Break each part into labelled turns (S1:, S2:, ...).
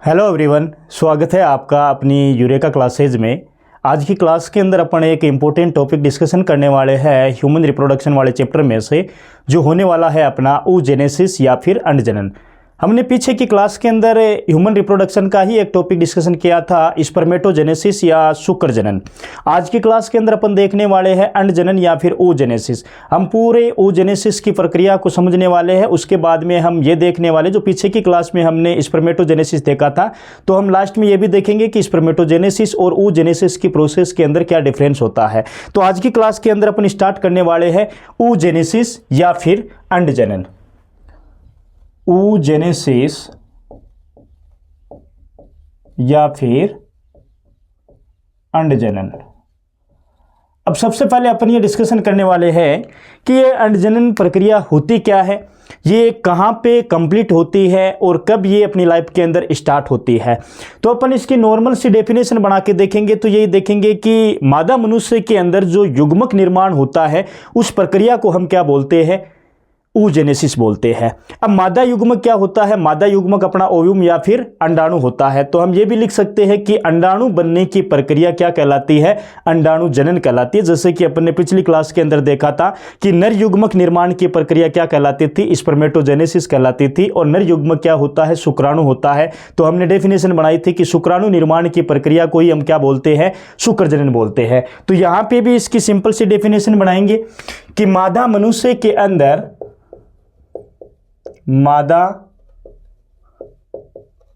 S1: Hello everyone, स्वागत है आपका अपनी यूरेका क्लासेज में। आज की क्लास के अंदर अपन एक इम्पोर्टेंट टॉपिक डिस्कशन करने वाले हैं ह्यूमन रिप्रोडक्शन वाले चैप्टर में से, जो होने वाला है अपना oogenesis या फिर अंडजनन। हमने पीछे की क्लास के अंदर ह्यूमन रिप्रोडक्शन का ही एक टॉपिक डिस्कशन किया था, स्पर्मेटोजेनेसिस या शुक्र जनन। आज की क्लास के अंदर अपन देखने वाले हैं अंडजनन या फिर oogenesis। हम पूरे oogenesis की प्रक्रिया को समझने वाले हैं। उसके बाद में हम ये देखने वाले, जो पीछे की क्लास में हमने स्पर्मेटोजेनेसिस देखा था, तो हम लास्ट में ये भी देखेंगे कि स्पर्मेटोजेनेसिस और oogenesis की प्रोसेस के अंदर क्या डिफरेंस होता है। तो आज की क्लास के अंदर अपन स्टार्ट करने वाले हैं oogenesis या फिर अंडजनन। oogenesis या फिर अंडजनन। अब सबसे पहले अपन ये डिस्कशन करने वाले हैं कि ये अंडजनन प्रक्रिया होती क्या है, ये कहाँ पे कंप्लीट होती है और कब ये अपनी लाइफ के अंदर स्टार्ट होती है। तो अपन इसकी नॉर्मल सी डेफिनेशन बना के देखेंगे तो यही देखेंगे कि मादा मनुष्य के अंदर जो युग्मक निर्माण होता है उस प्रक्रिया को हम क्या बोलते हैं, oogenesis बोलते हैं। अब मादा युग्मक क्या होता है, मादा युग्मक अपना ओव्यूम या फिर अंडाणु होता है। तो हम ये भी लिख सकते हैं कि अंडाणु बनने की प्रक्रिया क्या कहलाती है, अंडाणु जनन कहलाती है। जैसे कि अपन ने पिछली क्लास के अंदर देखा था कि नर युग्मक निर्माण की प्रक्रिया क्या कहलाती थी, स्पर्मेटोजेनेसिस कहलाती थी, और नर युग्मक क्या होता है, शुक्राणु होता है। तो हमने डेफिनेशन बनाई थी कि शुक्राणु निर्माण की प्रक्रिया को ही हम क्या बोलते हैं, शुक्र जनन बोलते हैं। तो यहां पे भी इसकी सिंपल सी डेफिनेशन बनाएंगे कि मादा मनुष्य के अंदर, मादा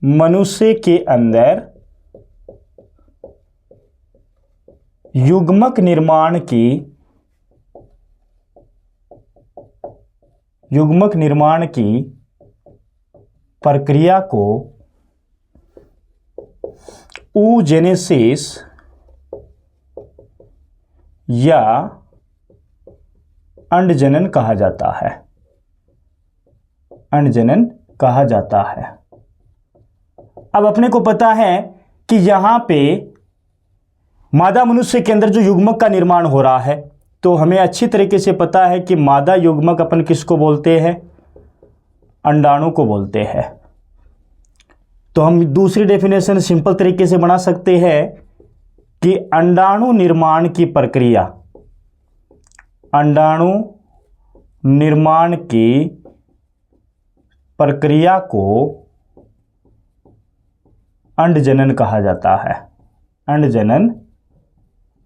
S1: मनुष्य के अंदर युग्मक निर्माण की प्रक्रिया को oogenesis या अंडजनन कहा जाता है, अंडजनन कहा जाता है। अब अपने को पता है कि यहां पे मादा मनुष्य के अंदर जो युग्मक का निर्माण हो रहा है, तो हमें अच्छी तरीके से पता है कि मादा युग्मक अपन किसको बोलते हैं, अंडाणु को बोलते हैं। तो हम दूसरी डेफिनेशन सिंपल तरीके से बना सकते हैं कि अंडाणु निर्माण की प्रक्रिया, अंडाणु निर्माण की प्रक्रिया को अंडजनन कहा जाता है, अंडजनन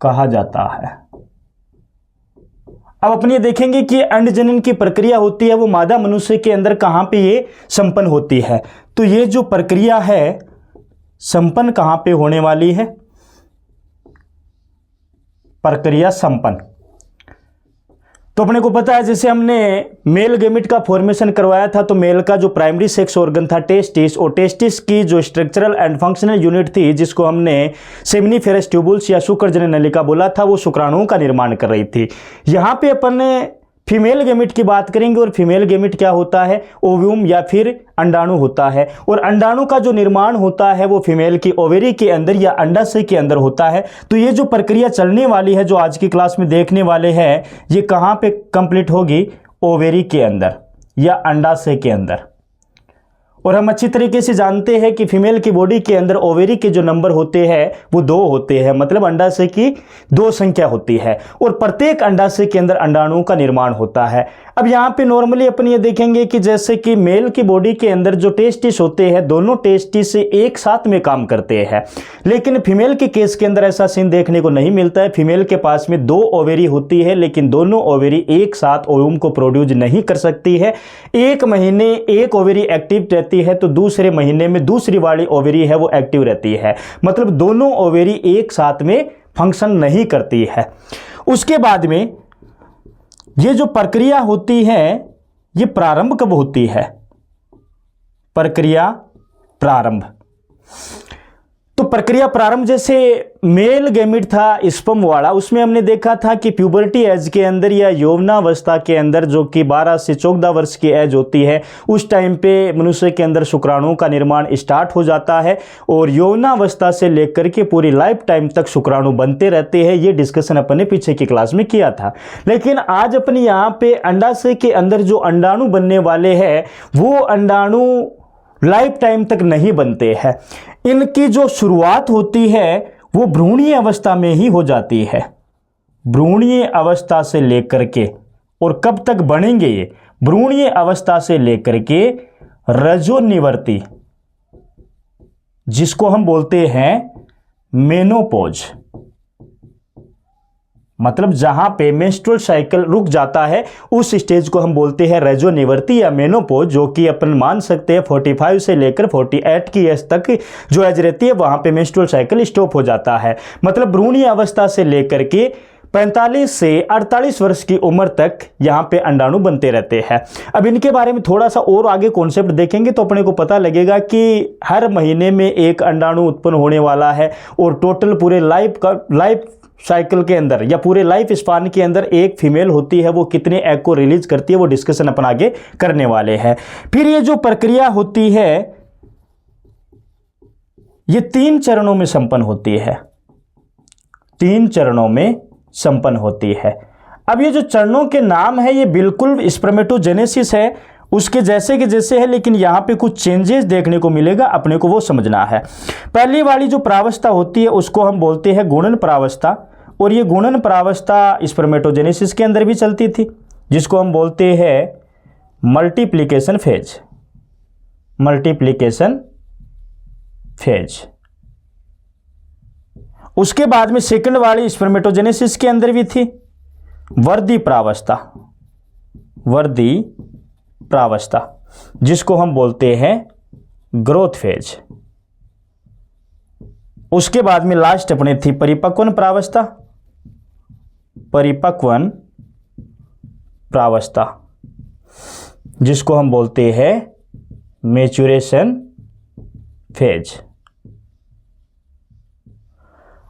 S1: कहा जाता है। अब अपन ये देखेंगे कि अंडजनन की प्रक्रिया होती है वो मादा मनुष्य के अंदर कहां पे ये संपन्न होती है। तो ये जो प्रक्रिया है संपन्न कहां पे होने वाली है, प्रक्रिया संपन्न। तो अपने को पता है, जैसे हमने मेल गैमेट का फॉर्मेशन करवाया था, तो मेल का जो प्राइमरी सेक्स ऑर्गन था टेस्टिस, और टेस्टिस की जो स्ट्रक्चरल एंड फंक्शनल यूनिट थी जिसको हमने सेमिनिफेरस ट्यूबुल्स या शुक्रजनन नलिका बोला था, वो शुक्राणुओं का निर्माण कर रही थी। यहाँ पे अपन ने फीमेल गैमेट की बात करेंगे, और फीमेल गैमेट क्या होता है, ओव्यूम या फिर अंडाणु होता है। और अंडाणु का जो निर्माण होता है वो फीमेल की ओवेरी के अंदर या अंडाशय के अंदर होता है। तो ये जो प्रक्रिया चलने वाली है, जो आज की क्लास में देखने वाले हैं, ये कहाँ पे कंप्लीट होगी, ओवेरी के अंदर या अंडाशय के अंदर। और हम अच्छी तरीके से जानते हैं कि फीमेल की बॉडी के अंदर ओवेरी के जो नंबर होते हैं वो 2 होते हैं, मतलब अंडाशय की 2 संख्या होती है, और प्रत्येक अंडाशय के अंदर अंडाणुओं का निर्माण होता है। अब यहाँ पे नॉर्मली अपन ये देखेंगे कि जैसे कि मेल की बॉडी के अंदर जो टेस्टिस होते हैं, दोनों टेस्टिस एक साथ में काम करते हैं, लेकिन फीमेल के केस के अंदर ऐसा सीन देखने को नहीं मिलता है। फीमेल के पास में 2 ओवेरी होती है, लेकिन दोनों ओवेरी एक साथ ओव्यूम को प्रोड्यूस नहीं कर सकती है। एक महीने एक ओवेरी एक्टिव रहती है, तो दूसरे महीने में दूसरी वाली ओवेरी है वो एक्टिव रहती है, मतलब दोनों ओवेरी एक साथ में फंक्शन नहीं करती है। उसके बाद में ये जो प्रक्रिया होती है ये प्रारंभ कब होती है, प्रक्रिया प्रारंभ। तो प्रक्रिया प्रारंभ, जैसे मेल गैमेट था स्पर्म वाला, उसमें हमने देखा था कि प्यूबर्टी एज के अंदर या यौवनावस्था के अंदर, जो कि 12 से 14 वर्ष की एज होती है, उस टाइम पे मनुष्य के अंदर शुक्राणुओं का निर्माण स्टार्ट हो जाता है, और यौवनावस्था से लेकर के पूरी लाइफ टाइम तक शुक्राणु बनते रहते हैं। ये डिस्कशन अपन ने पीछे की क्लास में किया था। लेकिन आज अपने यहाँ पे अंडाशय के अंदर जो अंडाणु बनने वाले हैं, वो अंडाणु लाइफ टाइम तक नहीं बनते हैं। इनकी जो शुरुआत होती है वो भ्रूणीय अवस्था में ही हो जाती है। भ्रूणीय अवस्था से लेकर के, और कब तक बनेंगे ये, भ्रूणीय अवस्था से लेकर के रजोनिवर्ती, जिसको हम बोलते हैं मेनोपॉज, मतलब जहां पे मेंस्ट्रुअल साइकिल रुक जाता है उस स्टेज को हम बोलते हैं रजोनिवर्ती या मेनोपॉज, जो कि अपन मान सकते हैं 45 से लेकर 48 की एज तक जो एज रहती है वहां पे मेंस्ट्रुअल साइकिल स्टॉप हो जाता है। मतलब भ्रूणीय अवस्था से लेकर के 45 से 48 वर्ष की उम्र तक यहाँ पे अंडाणु बनते रहते हैं। अब इनके बारे में थोड़ा सा और आगे कॉन्सेप्ट देखेंगे तो अपने को पता लगेगा कि हर महीने में एक अंडाणु उत्पन्न होने वाला है, और टोटल पूरे लाइफ साइकिल के अंदर या पूरे लाइफ स्पान के अंदर एक फीमेल होती है, वो कितने एग को रिलीज करती है वो डिस्कशन अपन आगे करने वाले हैं। फिर ये जो प्रक्रिया होती है ये 3 चरणों में संपन्न होती है, 3 चरणों में संपन्न होती है। अब ये जो चरणों के नाम है ये बिल्कुल स्पर्मेटोजेनेसिस है उसके जैसे के जैसे है, लेकिन यहां पे कुछ चेंजेस देखने को मिलेगा, अपने को वो समझना है। पहली वाली जो प्रावस्था होती है उसको हम बोलते हैं गुणन प्रावस्था, और ये गुणन प्रावस्था स्पर्मेटोजेनेसिस के अंदर भी चलती थी, जिसको हम बोलते हैं मल्टीप्लिकेशन फेज, मल्टीप्लिकेशन फेज। उसके बाद में सेकंड वाली स्पर्मेटोजेनेसिस के अंदर भी थी वर्धी प्रावस्था, वर्धी प्रावस्था, जिसको हम बोलते हैं ग्रोथ फेज। उसके बाद में लास्ट अपने थी परिपक्वन प्रावस्था, परिपक्वन प्रावस्था, जिसको हम बोलते हैं मैच्योरेशन फेज।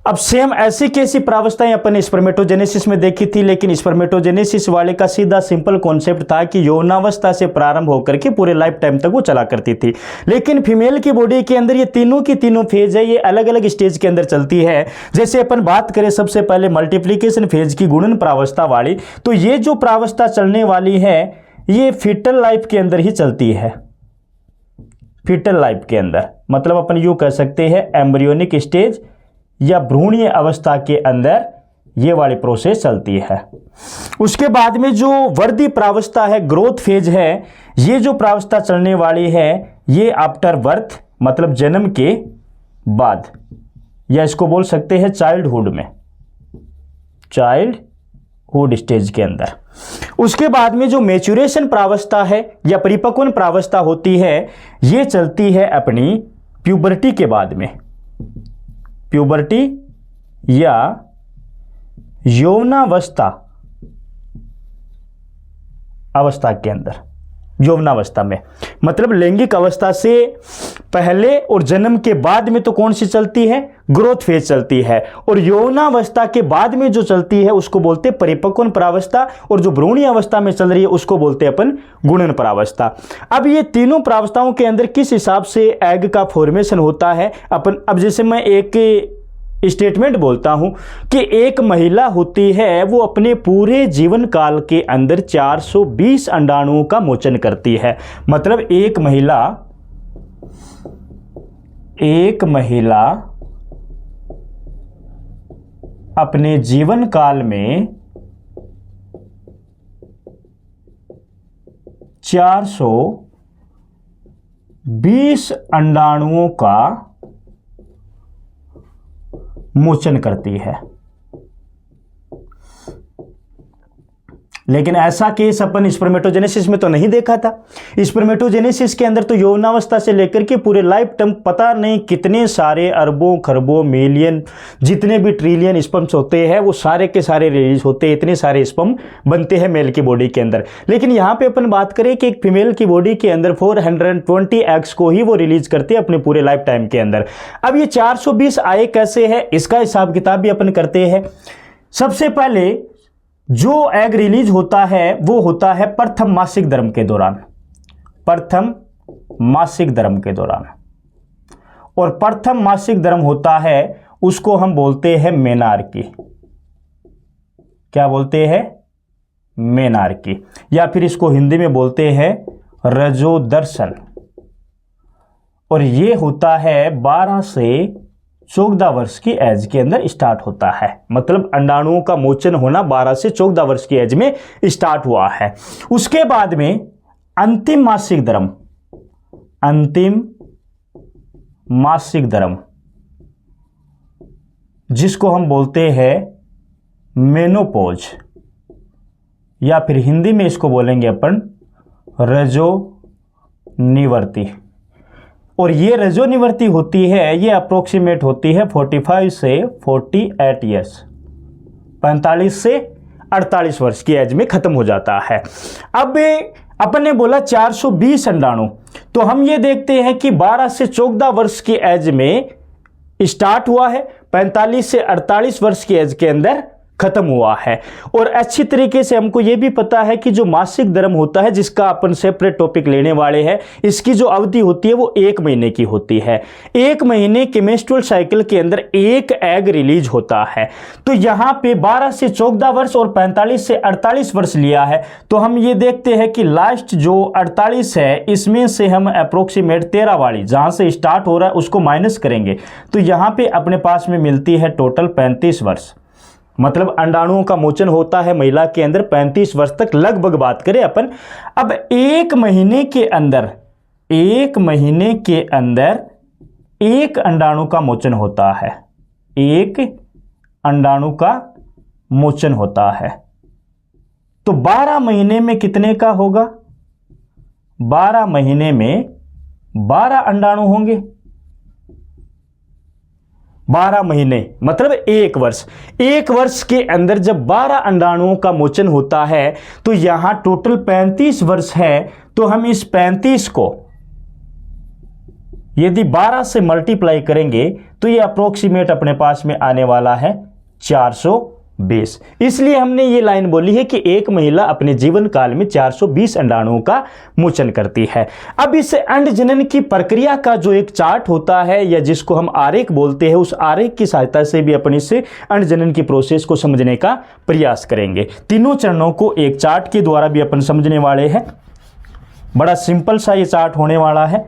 S1: अब सेम ऐसी कैसी प्रावस्थाएं अपन स्पर्मेटोजेनेसिस में देखी थी, लेकिन स्पर्मेटोजेनेसिस वाले का सीधा सिंपल कॉन्सेप्ट था कि यौनावस्था से प्रारंभ होकर के पूरे लाइफ टाइम तक वो चला करती थी। लेकिन फीमेल की बॉडी के अंदर ये तीनों की तीनों फेज है, ये अलग अलग स्टेज के अंदर चलती है। जैसे अपन बात करें सबसे पहले मल्टीप्लिकेशन फेज की गुणन प्रावस्था वाली, तो ये जो प्रावस्था चलने वाली है ये फीटल लाइफ के अंदर ही चलती है, फीटल लाइफ के अंदर, मतलब अपन यूं कह सकते हैं एम्ब्रियोनिक स्टेज या भ्रूणीय अवस्था के अंदर ये वाली प्रोसेस चलती है। उसके बाद में जो वर्धी प्रावस्था है, ग्रोथ फेज है, ये जो प्रावस्था चलने वाली है ये आफ्टर बर्थ, मतलब जन्म के बाद, या इसको बोल सकते हैं चाइल्डहुड में, चाइल्डहुड स्टेज के अंदर। उसके बाद में जो मैच्योरेशन प्रावस्था है या परिपक्वन प्रावस्था होती है ये चलती है अपनी प्यूबर्टी के बाद में, प्यूबर्टी या यौवनावस्था अवस्था के अंदर, यौवनावस्था में, मतलब लैंगिक अवस्था से पहले और जन्म के बाद में तो कौन सी चलती है, ग्रोथ फेज चलती है, और यौवनावस्था के बाद में जो चलती है उसको बोलते हैं परिपक्वन प्रावस्था, और जो भ्रूणीय अवस्था में चल रही है उसको बोलते हैं अपन गुणन प्रावस्था। अब ये तीनों प्रावस्थाओं के अंदर किस हिसाब से एग का फॉर्मेशन होता है अपन, अब जैसे मैं एक स्टेटमेंट बोलता हूं कि एक महिला होती है वो अपने पूरे जीवन काल के अंदर 420 अंडाणुओं का मोचन करती है। मतलब एक महिला अपने जीवन काल में 420 अंडाणुओं का मोचन करती है। लेकिन ऐसा केस अपन स्पर्मेटोजेनेसिस में तो नहीं देखा था। स्पर्मेटोजेनेसिस के अंदर तो यौवनावस्था से लेकर के पूरे लाइफ टाइम पता नहीं कितने सारे अरबों खरबों मिलियन जितने भी ट्रिलियन स्पर्म्स होते हैं वो सारे के सारे रिलीज होते हैं, इतने सारे स्पर्म बनते हैं मेल की बॉडी के अंदर। लेकिन यहाँ पे अपन बात करें कि एक फीमेल की बॉडी के अंदर 420 एग्स को ही वो रिलीज करते हैं अपने पूरे लाइफ टाइम के अंदर। अब ये 420 आए कैसे है, इसका हिसाब किताब भी अपन करते हैं। सबसे पहले जो एग रिलीज होता है वो होता है प्रथम मासिक धर्म के दौरान, प्रथम मासिक धर्म के दौरान, और प्रथम मासिक धर्म होता है उसको हम बोलते हैं मेनार्की। क्या बोलते हैं, मेनार्की, या फिर इसको हिंदी में बोलते हैं रजोदर्शन, और ये होता है 12 से 14 वर्ष की एज के अंदर स्टार्ट होता है। मतलब अंडाणुओं का मोचन होना 12 से 14 वर्ष की एज में स्टार्ट हुआ है। उसके बाद में अंतिम मासिक धर्म, अंतिम मासिक धर्म जिसको हम बोलते हैं मेनोपॉज, या फिर हिंदी में इसको बोलेंगे अपन रजोनिवृत्ति। और ये रजोनिवृत्ति होती है, ये अप्रोक्सीमेट होती है 45 से 48 ईयर्स, 45 से 48 वर्ष की एज में खत्म हो जाता है। अब अपन ने बोला 420 अंडाणु, तो हम ये देखते हैं कि 12 से 14 वर्ष की एज में स्टार्ट हुआ है, 45 से 48 वर्ष की एज के अंदर खत्म हुआ है। और अच्छी तरीके से हमको यह भी पता है कि जो मासिक धर्म होता है, जिसका अपन सेपरेट टॉपिक लेने वाले हैं, इसकी जो अवधि होती है वो 1 महीने की होती है। 1 महीने के मेंस्ट्रुअल साइकिल के अंदर एक एग रिलीज होता है। तो यहां पे 12 से 14 वर्ष और 45 से 48 वर्ष लिया है। तो हम ये देखते हैं कि लास्ट जो 48 है, इसमें से हम अप्रोक्सीमेट 13 वाली जहां से स्टार्ट हो रहा है उसको माइनस करेंगे, तो यहां पे अपने पास में मिलती है टोटल 35 वर्ष। मतलब अंडाणुओं का मोचन होता है महिला के अंदर 35 वर्ष तक, लगभग बात करें अपन। अब 1 महीने के अंदर, 1 महीने के अंदर एक अंडाणु का मोचन होता है, एक अंडाणु का मोचन होता है। तो 12 महीने में कितने का होगा? 12 महीने में 12 अंडाणु होंगे। 12 महीने मतलब 1 वर्ष। 1 वर्ष के अंदर जब 12 अंडाणुओं का मोचन होता है तो यहां टोटल 35 वर्ष है। तो हम इस 35 को यदि 12 से मल्टीप्लाई करेंगे तो ये अप्रोक्सीमेट अपने पास में आने वाला है 420। इसलिए हमने ये लाइन बोली है कि एक महिला अपने जीवन काल में 420 अंडाणुओं का मोचन करती है। अब इस अंड जनन की प्रक्रिया का जो एक चार्ट होता है, या जिसको हम आरेख बोलते हैं, उस आरेख की सहायता से भी अपन इस अंड जनन की प्रोसेस को समझने का प्रयास करेंगे। तीनों चरणों को एक चार्ट के द्वारा भी अपन समझने वाले हैं। बड़ा सिंपल सा ये चार्ट होने वाला है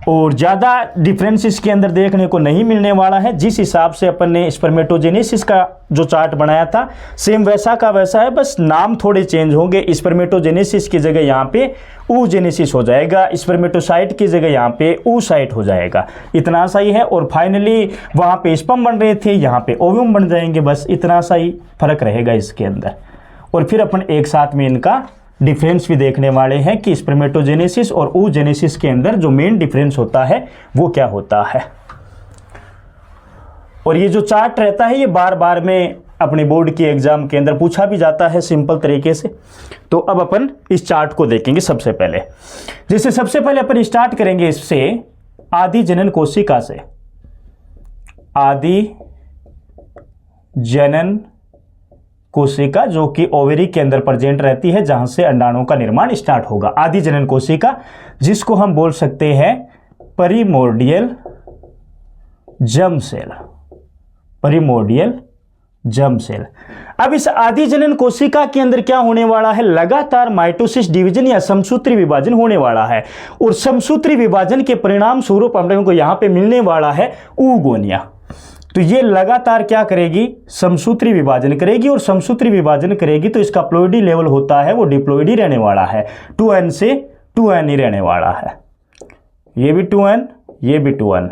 S1: और ज़्यादा डिफरेंस इसके अंदर देखने को नहीं मिलने वाला है। जिस हिसाब से अपन ने स्पर्मेटोजेनेसिस का जो चार्ट बनाया था सेम वैसा का वैसा है, बस नाम थोड़े चेंज होंगे। स्पर्मेटोजेनेसिस की जगह यहाँ पे oogenesis हो जाएगा, स्पर्मेटोसाइट की जगह यहाँ पे oocyte हो जाएगा, इतना सा ही है। और फाइनली वहाँ पे स्पर्म बन रहे थे, यहाँ पे ओव्यूम बन जाएंगे, बस इतना सा ही फर्क रहेगा इसके अंदर। और फिर अपन एक साथ में इनका डिफरेंस भी देखने वाले हैं कि स्पर्मेटोजेनेसिस और oogenesis के अंदर जो मेन डिफरेंस होता है वो क्या होता है। और ये जो चार्ट रहता है ये बार बार में अपने बोर्ड की एग्जाम के अंदर पूछा भी जाता है सिंपल तरीके से। तो अब अपन इस चार्ट को देखेंगे सबसे पहले। जैसे सबसे पहले अपन स्टार्ट करेंगे इससे आदि जनन कोशिका से। आदि जनन कोशिका जो कि ओवेरी के अंदर प्रेजेंट रहती है, जहां से अंडाणुओं का निर्माण स्टार्ट होगा। आदि जनन कोशिका जिसको हम बोल सकते हैं primordial germ cell, primordial germ cell. अब इस आदि जनन कोशिका के अंदर क्या होने वाला है? लगातार माइटोसिस डिवीजन या समसूत्री विभाजन होने वाला है। और समसूत्री विभाजन के परिणाम स्वरूप हम लोगों को यहां पे मिलने वाला है oogonia। तो ये लगातार क्या करेगी? समसूत्री विभाजन करेगी। और समसूत्री विभाजन करेगी तो इसका प्लॉइडी लेवल होता है वो डिप्लॉइडी रहने वाला है, 2n से 2n ही रहने वाला है। ये भी 2n, ये भी 2n।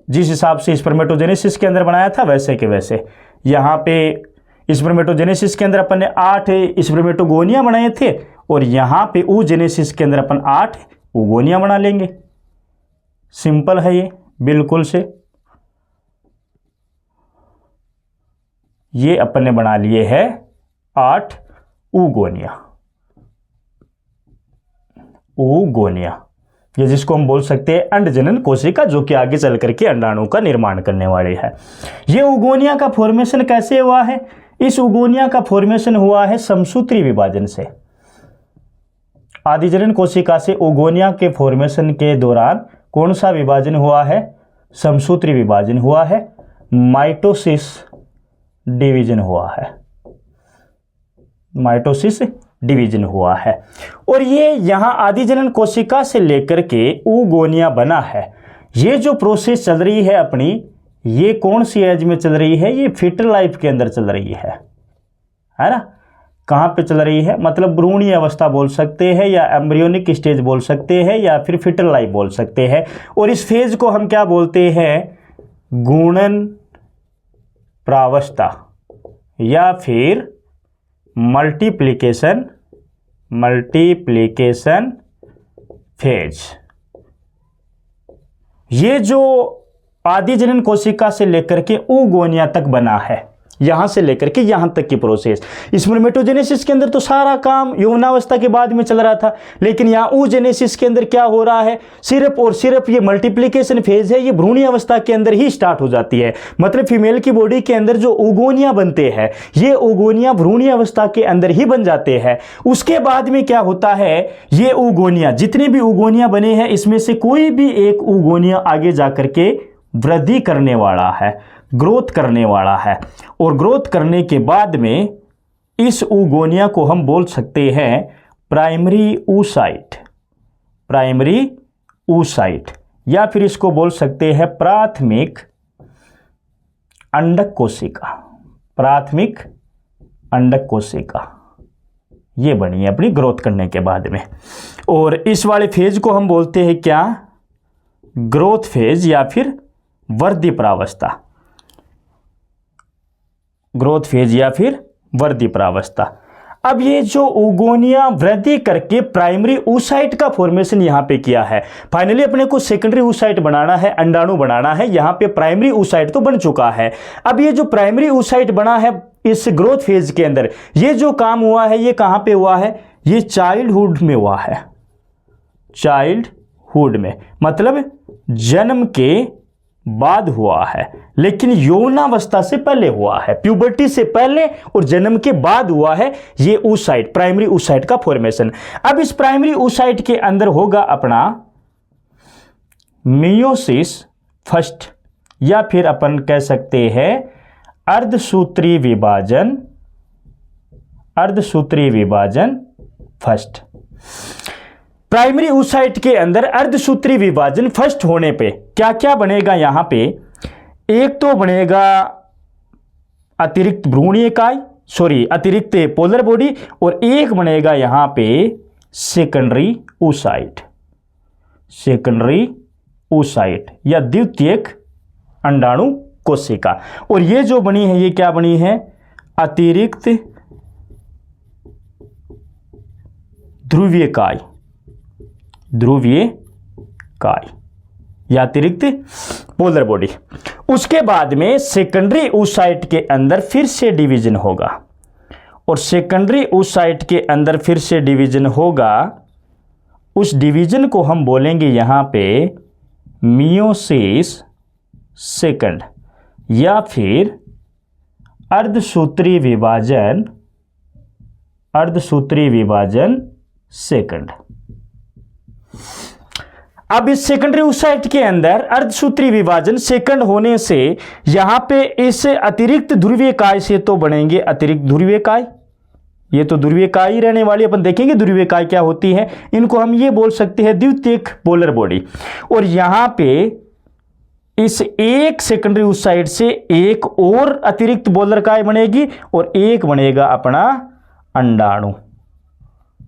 S1: जिस हिसाब से स्पर्मेटोजेनेसिस के अंदर बनाया था वैसे के वैसे यहाँ पे स्पर्मेटोजेनेसिस के अंदर अपन ने 8 स्पर्मेटोगोनिया बनाए थे, और यहाँ पे oogenesis के अंदर अपन 8 oogonia बना लेंगे। सिंपल है ये बिल्कुल से। ये अपन ने बना लिए है 8 oogonia, oogonia, ये जिसको हम बोल सकते हैं अंडजनन कोशिका, जो कि आगे चल करके अंडाणु का निर्माण करने वाली है। ये oogonia का फॉर्मेशन कैसे हुआ है? इस oogonia का फॉर्मेशन हुआ है समसूत्री विभाजन से। आदिजनन कोशिका से oogonia के फॉर्मेशन के दौरान कौन सा विभाजन हुआ है? समसूत्री विभाजन हुआ है, माइटोसिस डिवीजन हुआ है, माइटोसिस डिवीजन हुआ है। और ये यहाँ आदि जनन कोशिका से लेकर के oogonia बना है। ये जो प्रोसेस चल रही है अपनी, ये कौन सी एज में चल रही है? ये फीटल लाइफ के अंदर चल रही है ना। कहाँ पे चल रही है? मतलब भ्रूणीय अवस्था बोल सकते हैं, या एम्ब्रियोनिक स्टेज बोल सकते हैं, या फिर फीटल लाइफ बोल सकते हैं। और इस फेज को हम क्या बोलते हैं? गुणन प्रावस्था या फिर मल्टीप्लिकेशन फेज। ये जो आदि जनन कोशिका से लेकर के oogonia तक बना है, यहां से लेकर के यहां तक की प्रोसेस। स्पर्मेटोजेनेसिस के अंदर तो सारा काम यौवनावस्था के बाद में चल रहा था, लेकिन यहाँ oogenesis के अंदर क्या हो रहा है? सिर्फ और सिर्फ ये मल्टीप्लिकेशन फेज है, ये भ्रूणीय अवस्था के अंदर ही स्टार्ट हो जाती है। मतलब फीमेल की बॉडी के अंदर जो oogonia बनते हैं, ये oogonia भ्रूणीय अवस्था के अंदर ही बन जाते हैं। उसके बाद में क्या होता है? ये oogonia, जितने भी oogonia बने हैं, इसमें से कोई भी एक oogonia आगे जाकर के वृद्धि करने वाला है, ग्रोथ करने वाला है। और ग्रोथ करने के बाद में इस oogonia को हम बोल सकते हैं प्राइमरी oocyte, या फिर इसको बोल सकते हैं प्राथमिक अंडक कोशिका। ये बनी है अपनी ग्रोथ करने के बाद में। और इस वाले फेज को हम बोलते हैं क्या? ग्रोथ फेज या फिर वर्धी प्रावस्था। ग्रोथ फेज या फिर वर्धी प्रावस्था। अब ये जो oogonia वृद्धि करके प्राइमरी oocyte का फॉर्मेशन यहां पे किया है, फाइनली अपने को सेकेंडरी oocyte बनाना है, अंडाणु बनाना है। यहां पे प्राइमरी oocyte तो बन चुका है। अब ये जो प्राइमरी oocyte बना है इस ग्रोथ फेज के अंदर, ये जो काम हुआ है ये कहां पे हुआ है? ये चाइल्डहुड में हुआ है। चाइल्डहुड में मतलब जन्म के बाद हुआ है, लेकिन यौवनावस्था से पहले हुआ है, प्यूबर्टी से पहले और जन्म के बाद हुआ है ये oocyte, प्राइमरी oocyte का फॉर्मेशन। अब इस प्राइमरी oocyte के अंदर होगा अपना मियोसिस फर्स्ट, या फिर अपन कह सकते हैं अर्धसूत्री विभाजन फर्स्ट। प्राइमरी oocyte के अंदर अर्धसूत्री विभाजन फर्स्ट होने पे क्या क्या बनेगा? यहां पे एक तो बनेगा अतिरिक्त भ्रूणीय इकाई, अतिरिक्त पोलर बॉडी, और एक बनेगा यहां पे सेकेंडरी oocyte या द्वितीयक अंडाणु कोशिका। और ये जो बनी है ये क्या बनी है? अतिरिक्त ध्रुवीय काय या अतिरिक्त पोलर बॉडी। उसके बाद में सेकेंडरी oocyte के अंदर फिर से डिवीजन होगा, और सेकेंडरी oocyte के अंदर फिर से डिवीजन होगा। उस डिवीजन को हम बोलेंगे यहां पे मियोसिस सेकंड या फिर अर्धसूत्री विभाजन सेकंड। अब इस सेकेंडरी oocyte के अंदर अर्धसूत्री विभाजन सेकंड होने से यहां पे इस अतिरिक्त ध्रुवीय काय से तो बनेंगे अतिरिक्त ध्रुवीय काय। ये तो ध्रुवीय काय ही रहने वाली, अपन देखेंगे ध्रुवीय काय क्या होती है। इनको हम ये बोल सकते हैं द्वितीयक पोलर बॉडी। और यहां पे इस एक सेकेंडरी oocyte से एक और अतिरिक्त पोलर काय बनेगी और एक बनेगा अपना अंडाणु।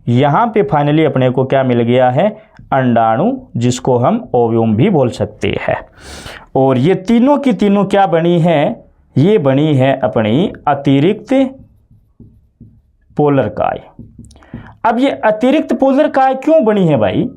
S1: यहां पे फाइनली अपने को क्या मिल गया है? अंडाणु, जिसको हम ओव्यूम भी बोल सकते हैं। और ये तीनों की तीनों क्या बनी है? ये बनी है अपनी अतिरिक्त पोलर काय। अब ये अतिरिक्त पोलर काय क्यों बनी है भाई?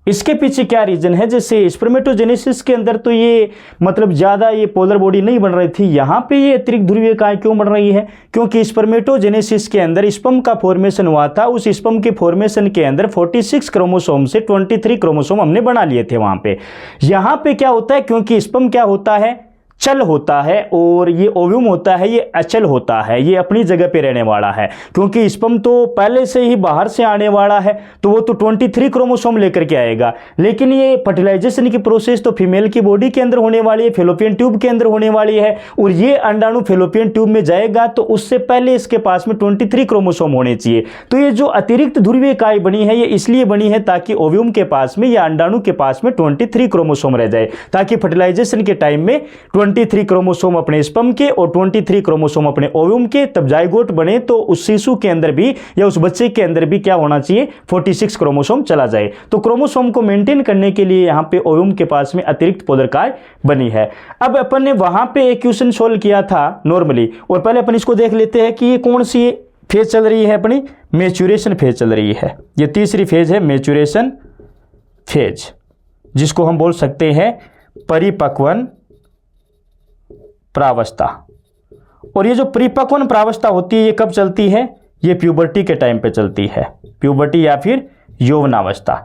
S1: इसके पीछे क्या रीजन है? जैसे स्पर्मेटोजेनेसिस के अंदर तो ये मतलब ज्यादा ये पोलर बॉडी नहीं बन रही थी, यहां पे ये अतिरिक्त ध्रुवीय काय क्यों बन रही है? क्योंकि स्पर्मेटोजेनेसिस के अंदर स्पर्म का फॉर्मेशन हुआ था। उस स्पर्म के फॉर्मेशन के अंदर 46 क्रोमोसोम से 23 क्रोमोसोम हमने बना लिए थे वहां पे। यहां पे क्या होता है? क्योंकि स्पर्म क्या होता है? चल होता है और ये ओव्यूम होता है ये अचल होता है, ये अपनी जगह पे रहने वाला है, क्योंकि स्पर्म तो पहले से ही बाहर से आने वाला है तो वो तो 23 क्रोमोसोम लेकर के आएगा। लेकिन ये फर्टिलाइजेशन की प्रोसेस तो फीमेल की बॉडी के अंदर होने वाली है, फेलोपियन ट्यूब के अंदर होने वाली है, और ये अंडाणु फेलोपियन ट्यूब में जाएगा तो उससे पहले इसके पास में 23 क्रोमोसोम होने चाहिए। तो ये जो अतिरिक्त ध्रुवीय इकाई बनी है ये इसलिए बनी है ताकि ओव्यूम के पास में या अंडाणु के पास में 23 क्रोमोसोम रह जाए, ताकि फर्टिलाइजेशन के टाइम में 23 क्रोमोसोम अपने स्पर्म के और 23 क्रोमोसोम अपने ओव्यूम के, तब जाइगोट बने तो उस शिशु के अंदर भी या उस बच्चे के अंदर भी क्या होना चाहिए, 46 क्रोमोसोम चला जाए। तो क्रोमोसोम को मेंटेन करने के लिए यहां पे ओव्यूम के पास में अतिरिक्त पोलरकाय बनी है। अब अपन ने वहां पे एक क्वेश्चन सोल्व किया था नॉर्मली, और पहले अपन इसको देख लेते हैं कि ये कौन सी फेज चल रही है, अपनी मैच्योरेशन फेज चल रही है। ये तीसरी फेज है मैच्योरेशन फेज, जिसको हम बोल सकते हैं परिपक्वन प्रावस्था। और ये जो परिपक्वन प्रावस्था होती है ये कब चलती है, ये प्यूबर्टी के टाइम पे चलती है, प्यूबर्टी या फिर यौवनावस्था,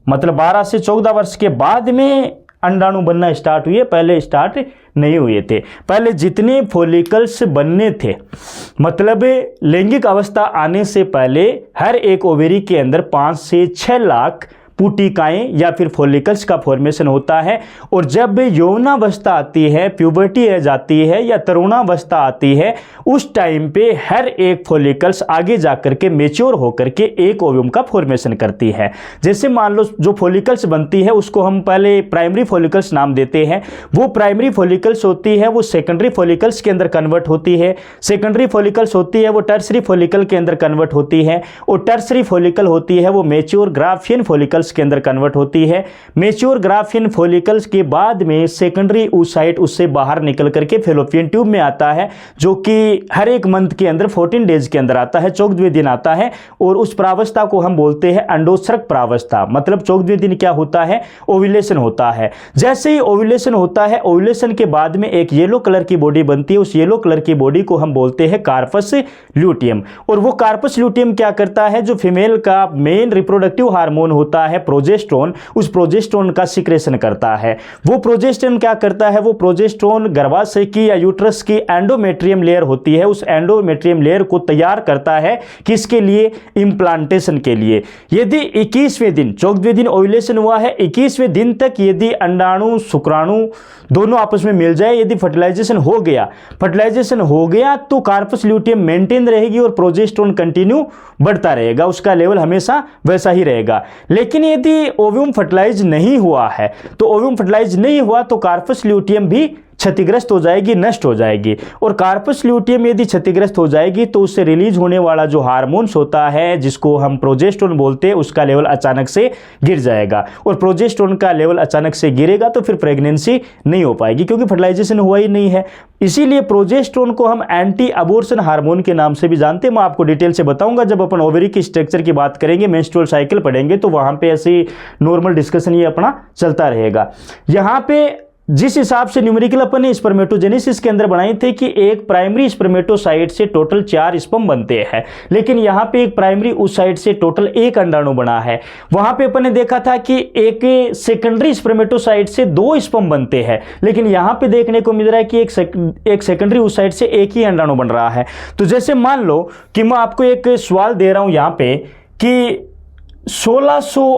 S1: मतलब 12 से 14 वर्ष के बाद में अंडाणु बनना स्टार्ट हुए, पहले स्टार्ट नहीं हुए थे। पहले जितने फॉलिकल्स बनने थे, मतलब लैंगिक अवस्था आने से पहले हर एक ओवेरी के अंदर 5 से 6 लाख पुटिकाएं या फिर फॉलिकल्स का फॉर्मेशन होता है। और जब यौवनावस्था आती है, प्यूबर्टी आ जाती है या तरुणावस्था आती है, उस टाइम पे हर एक फॉलिकल्स आगे जाकर के मेच्योर होकर के एक ओव्यूम का फॉर्मेशन करती है। जैसे मान लो जो फॉलिकल्स बनती है उसको हम पहले प्राइमरी फॉलिकल्स नाम देते हैं। वो प्राइमरी फॉलिकल्स होती है वो सेकेंडरी फॉलिकल्स के अंदर कन्वर्ट होती है, सेकेंडरी फॉलिकल्स होती है वो टर्सरी फॉलिकल के अंदर कन्वर्ट होती है, और टर्सरी फॉलिकल होती है वो मेच्योर ग्राफियन फॉलिकल्स के अंदर कन्वर्ट होती है। मेच्योर ग्राफियन फॉलिकल्स के बाद में सेकेंडरी oocyte उससे बाहर निकल करके फेलोपियन ट्यूब में आता है, जो कि हर एक मंथ के अंदर 14 डेज के अंदर आता है, 14वें दिन आता है। और उस प्रावस्था को हम बोलते हैं अंडोत्सर्ग प्रावस्था, मतलब 14वें दिन क्या होता है, ओव्यूलेशन होता है। जैसे ही ओव्यूलेशन होता है, ओव्यूलेशन के बाद में एक येलो कलर की बॉडी बनती है, उस येलो कलर की बॉडी को हम बोलते हैं कार्पस ल्यूटियम। और वो कार्पस ल्यूटियम क्या करता है, जो फीमेल का मेन रिप्रोडक्टिव हार्मोन होता है प्रोजेस्टेरोन, उस प्रोजेस्टेरोन का सिक्रेशन करता है। वो प्रोजेस्टेरोन क्या करता है, वो प्रोजेस्टेरोन गर्भाशय की या यूट्रस की एंडोमेट्रियम लेयर होती है, उस एंडोमेट्रियम लेयर को तैयार करता है किसके लिए, इम्प्लांटेशन के लिए। यदि 21वें दिन, 14वें दिन ओव्यूलेशन हुआ है, 21वें दिन तक यदि अंडाणु शुक्राणु दोनों आपस में मिल जाए, यदि फर्टिलाइजेशन हो गया तो कार्पस ल्यूटियम मेंटेन रहेगी और प्रोजेस्टेरोन कंटिन्यू बढ़ता रहेगा, उसका लेवल हमेशा वैसा ही रहेगा। लेकिन यदि ओव्यूम फर्टिलाइज नहीं हुआ है, तो ओव्यूम फर्टिलाइज नहीं हुआ तो कार्पस ल्यूटियम भी क्षतिग्रस्त हो जाएगी, नष्ट हो जाएगी। और कार्पस ल्यूटियम यदि क्षतिग्रस्त हो जाएगी तो उससे रिलीज होने वाला जो हार्मोन्स होता है जिसको हम प्रोजेस्टेरोन बोलते हैं, उसका लेवल अचानक से गिर जाएगा। और प्रोजेस्टेरोन का लेवल अचानक से गिरेगा तो फिर प्रेगनेंसी नहीं हो पाएगी, क्योंकि फर्टिलाइजेशन हुआ ही नहीं है। इसीलिए प्रोजेस्टेरोन को हम एंटी अबॉर्शन हार्मोन के नाम से भी जानते हैं। मैं आपको डिटेल से बताऊंगा जब अपन ओवरी की स्ट्रक्चर की बात करेंगे, मेंस्ट्रुअल साइकिल पढ़ेंगे, तो वहां पे ऐसे नॉर्मल डिस्कशन ये अपना चलता रहेगा। यहाँ पे जिस हिसाब से न्यूमेरिकल अपन ने स्पर्मेटोजेनेसिस के अंदर बनाई थे कि एक प्राइमरी स्पर्मेटोसाइट से टोटल 4 स्पर्म बनते हैं, लेकिन यहाँ पे एक प्राइमरी oocyte से टोटल 1 अंडाणु बना है। वहां पे अपन ने देखा था कि एक सेकेंडरी स्पर्मेटोसाइट से 2 स्पर्म बनते हैं, लेकिन यहाँ पे देखने को मिल रहा है कि एक सेकेंडरी oocyte से 1 ही अंडाणु बन रहा है। तो जैसे मान लो कि मैं आपको एक सवाल दे रहा हूं यहाँ पे कि 1600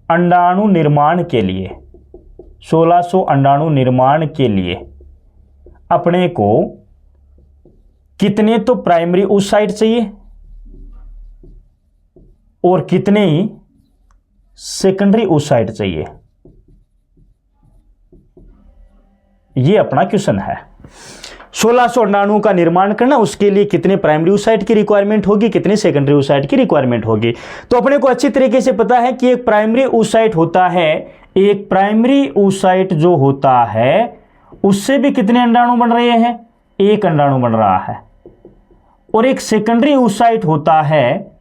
S1: अंडाणु निर्माण के लिए 1600 अंडाणु निर्माण के लिए अपने को कितने तो प्राइमरी oocyte चाहिए और कितने ही सेकेंडरी oocyte चाहिए, ये अपना क्वेश्चन है। 1600 अंडाणु का निर्माण करना, उसके लिए कितने प्राइमरी oocyte की रिक्वायरमेंट होगी, कितने सेकेंडरी oocyte की रिक्वायरमेंट होगी। तो अपने को अच्छी तरीके से पता है कि एक प्राइमरी oocyte होता है, एक प्राइमरी oocyte जो होता है उससे भी कितने अंडाणु बन रहे हैं, 1 अंडाणु बन रहा है। और एक सेकेंडरी oocyte होता है,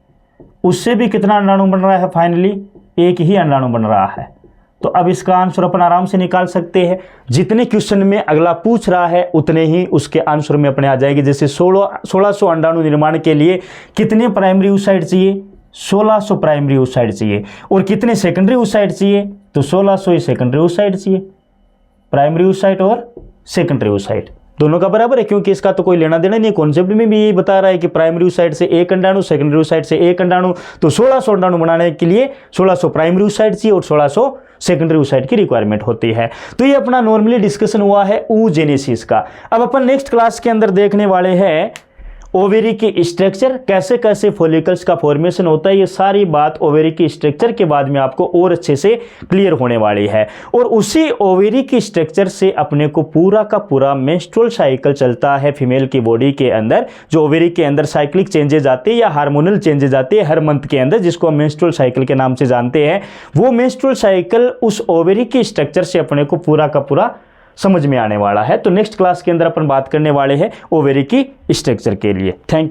S1: उससे भी कितना अंडाणु बन रहा है, फाइनली 1 ही अंडाणु बन रहा है। तो अब इसका आंसर अपन आराम से निकाल सकते हैं। जितने क्वेश्चन में अगला पूछ रहा है उतने ही उसके आंसर में अपने आ जाएगी। जैसे 1600 अंडाणु निर्माण के लिए कितने प्राइमरी oocyte चाहिए, 1600 प्राइमरी oocyte चाहिए। और कितने सेकेंडरी oocyte चाहिए, तो 1600 ही सेकेंडरी oocyte चाहिए, प्राइमरी oocyte और सेकेंडरी oocyte दोनों का बराबर है, क्योंकि इसका तो कोई लेना देना नहीं है। कॉन्सेप्ट में भी यही बता रहा है कि प्राइमरी oocyte से एक अंडाणु, सेकेंडरी oocyte से एक अंडाणु, तो 1600 अंडाणु बनाने के लिए 1600 प्राइमरी oocyte चाहिए और 1600 सेकेंडरी oocyte की रिक्वायरमेंट होती है। तो ये अपना नॉर्मली डिस्कशन हुआ है oogenesis का। अब अपन नेक्स्ट क्लास के अंदर देखने वाले हैं ओवेरी की स्ट्रक्चर, कैसे कैसे फॉलिकल्स का फॉर्मेशन होता है। ये सारी बात ओवेरी की स्ट्रक्चर के बाद में आपको और अच्छे से क्लियर होने वाली है। और उसी ओवेरी की स्ट्रक्चर से अपने को पूरा का पूरा मेंस्ट्रुअल साइकिल चलता है फीमेल की बॉडी के अंदर। जो ओवेरी के अंदर साइक्लिक चेंजेज आते हैं या हार्मोनल चेंजेज आते हैं हर मंथ के अंदर, जिसको हम मेंस्ट्रुअल साइकिल के नाम से जानते हैं, वो मेंस्ट्रुअल साइकिल उस ओवेरी की स्ट्रक्चर से अपने को पूरा का पूरा समझ में आने वाला है। तो नेक्स्ट क्लास के अंदर अपन बात करने वाले हैं ओवेरी की स्ट्रक्चर के लिए। थैंक